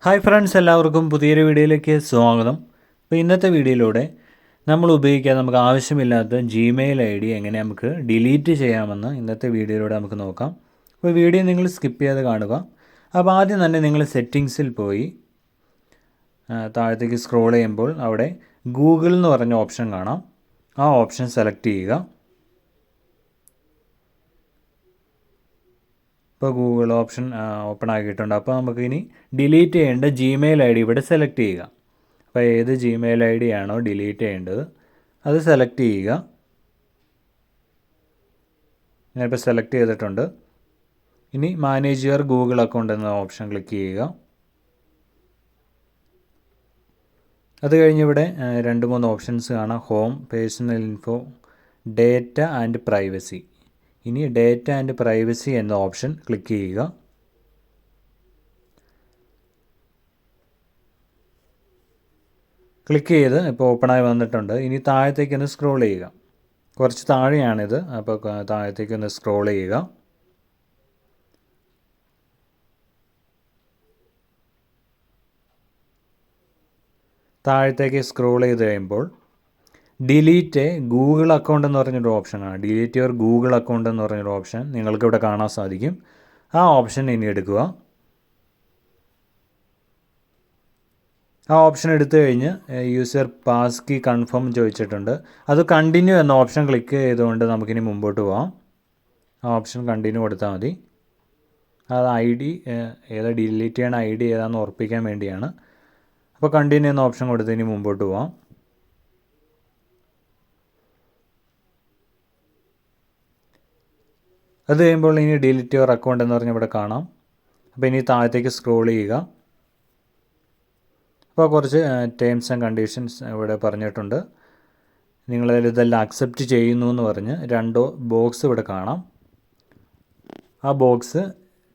Hi friends, എല്ലാവർക്കും പുതിയൊരു വീഡിയോയിലേക്ക് സ്വാഗതം. അപ്പോൾ ഇന്നത്തെ വീഡിയോയിലൂടെ നമ്മൾ ഉപയോഗിക്കാൻ നമുക്ക് ആവശ്യമില്ലാത്ത ജിമെയിൽ ഐ ഡി എങ്ങനെ നമുക്ക് ഡിലീറ്റ് ചെയ്യാമെന്ന് ഇന്നത്തെ വീഡിയോയിലൂടെ നമുക്ക് നോക്കാം. അപ്പോൾ വീഡിയോ നിങ്ങൾ സ്കിപ്പ് ചെയ്യാതെ കാണുക. അപ്പോൾ ആദ്യം തന്നെ നിങ്ങൾ സെറ്റിങ്സിൽ പോയി താഴത്തേക്ക് സ്ക്രോൾ ചെയ്യുമ്പോൾ അവിടെ ഗൂഗിൾ എന്ന് പറഞ്ഞ ഓപ്ഷൻ കാണാം. ആ ഓപ്ഷൻ സെലക്ട് ചെയ്യുക. ഇപ്പോൾ ഗൂഗിൾ ഓപ്ഷൻ ഓപ്പൺ ആക്കിയിട്ടുണ്ട്. അപ്പോൾ നമുക്ക് ഇനി ഡിലീറ്റ് ചെയ്യേണ്ട ജിമെയിൽ ഐ ഡി ഇവിടെ സെലക്ട് ചെയ്യുക. അപ്പോൾ ഏത് ജിമെയിൽ ഐ ഡി ആണോ ഡിലീറ്റ് ചെയ്യേണ്ടത് അത് സെലക്ട് ചെയ്യുക. ഞാനിപ്പോൾ സെലക്ട് ചെയ്തിട്ടുണ്ട്. ഇനി മാനേജ് യുവർ ഗൂഗിൾ അക്കൗണ്ട് എന്ന ഓപ്ഷൻ ക്ലിക്ക് ചെയ്യുക. അത് കഴിഞ്ഞ് ഇവിടെ 2-3 ഓപ്ഷൻസ് കാണാം. Home, personal info, data and privacy. ഇനി ഡേറ്റ ആൻഡ് പ്രൈവസി എന്ന ഓപ്ഷൻ ക്ലിക്ക് ചെയ്യുക. ക്ലിക്ക് ചെയ്ത് ഇപ്പോൾ ഓപ്പണായി വന്നിട്ടുണ്ട്. ഇനി താഴത്തേക്കൊന്ന് സ്ക്രോൾ ചെയ്യുക. കുറച്ച് താഴെയാണിത്. അപ്പോൾ താഴത്തേക്കൊന്ന് സ്ക്രോൾ ചെയ്യുക. താഴത്തേക്ക് സ്ക്രോൾ ചെയ്ത് കഴിയുമ്പോൾ ഡിലീറ്റ് ഗൂഗിൾ അക്കൗണ്ട് എന്ന് പറഞ്ഞൊരു ഓപ്ഷനാണ്. ഡിലീറ്റ് യുവർ ഗൂഗിൾ അക്കൗണ്ട് എന്ന് പറഞ്ഞൊരു ഓപ്ഷൻ നിങ്ങൾക്കിവിടെ കാണാൻ സാധിക്കും. ആ ഓപ്ഷൻ ഇനി എടുക്കുക. ആ ഓപ്ഷൻ എടുത്തു കഴിഞ്ഞ് യൂസർ പാസ് കീ കൺഫേം ചോദിച്ചിട്ടുണ്ട്. അത് കണ്ടിന്യൂ എന്ന ഓപ്ഷൻ ക്ലിക്ക് ചെയ്തുകൊണ്ട് നമുക്കിനി മുമ്പോട്ട് പോകാം. ആ ഓപ്ഷൻ കണ്ടിന്യൂ കൊടുത്താൽ മതി. അത് ഐ ഡി ഏതാ ഡിലീറ്റ് ചെയ്യണ ഐ ഡി ഏതാണെന്ന് ഉറപ്പിക്കാൻ വേണ്ടിയാണ്. അപ്പോൾ കണ്ടിന്യൂ എന്ന ഓപ്ഷൻ കൊടുത്ത് ഇനി മുമ്പോട്ട് പോകാം. അത് കഴിയുമ്പോൾ ഇനി ഡിലീറ്റ് യുവർ അക്കൗണ്ട് എന്ന് പറഞ്ഞ് ഇവിടെ കാണാം. അപ്പോൾ ഇനി താഴത്തേക്ക് സ്ക്രോൾ ചെയ്യുക. അപ്പോൾ കുറച്ച് ടേംസ് ആൻഡ് കണ്ടീഷൻസ് ഇവിടെ പറഞ്ഞിട്ടുണ്ട്. നിങ്ങളിതെല്ലാം അക്സെപ്റ്റ് ചെയ്യുന്നു എന്ന് പറഞ്ഞ് 2 ബോക്സ് ഇവിടെ കാണാം. ആ ബോക്സ്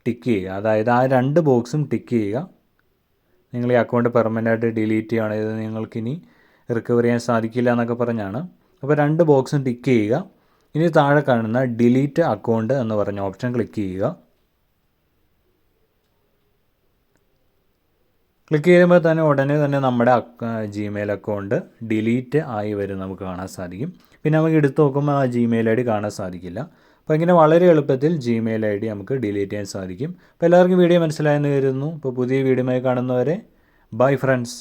ടിക്ക് ചെയ്യുക. അതായത് ആ 2 ബോക്സും ടിക്ക് ചെയ്യുക. നിങ്ങൾ ഈ അക്കൗണ്ട് പെർമനൻ്റായിട്ട് ഡിലീറ്റ് ചെയ്യുകയാണ്, ഇത് നിങ്ങൾക്കിനി റിക്കവർ ചെയ്യാൻ സാധിക്കില്ല എന്നൊക്കെ പറഞ്ഞാണ്. അപ്പോൾ 2 ബോക്സും ടിക്ക് ചെയ്യുക. ഇനി താഴെ കാണുന്ന ഡിലീറ്റ് അക്കൗണ്ട് എന്ന് പറഞ്ഞ ഓപ്ഷൻ ക്ലിക്ക് ചെയ്യുക. ക്ലിക്ക് ചെയ്യുമ്പോൾ തന്നെ ഉടനെ തന്നെ നമ്മുടെ ജിമെയിൽ അക്കൗണ്ട് ഡിലീറ്റ് ആയി വരും നമുക്ക് കാണാൻ സാധിക്കും. പിന്നെ നമുക്ക് എടുത്ത് നോക്കുമ്പോൾ ആ ജിമെയിൽ ഐ ഡി കാണാൻ സാധിക്കില്ല. അപ്പോൾ ഇങ്ങനെ വളരെ എളുപ്പത്തിൽ ജിമെയിൽ ഐ ഡി നമുക്ക് ഡിലീറ്റ് ചെയ്യാൻ സാധിക്കും. അപ്പോൾ എല്ലാവർക്കും വീഡിയോ മനസ്സിലായെന്ന് കരുതുന്നു. ഇപ്പോൾ പുതിയ വീഡിയോയുമായി കാണുന്നവരെ ബൈ ഫ്രണ്ട്സ്.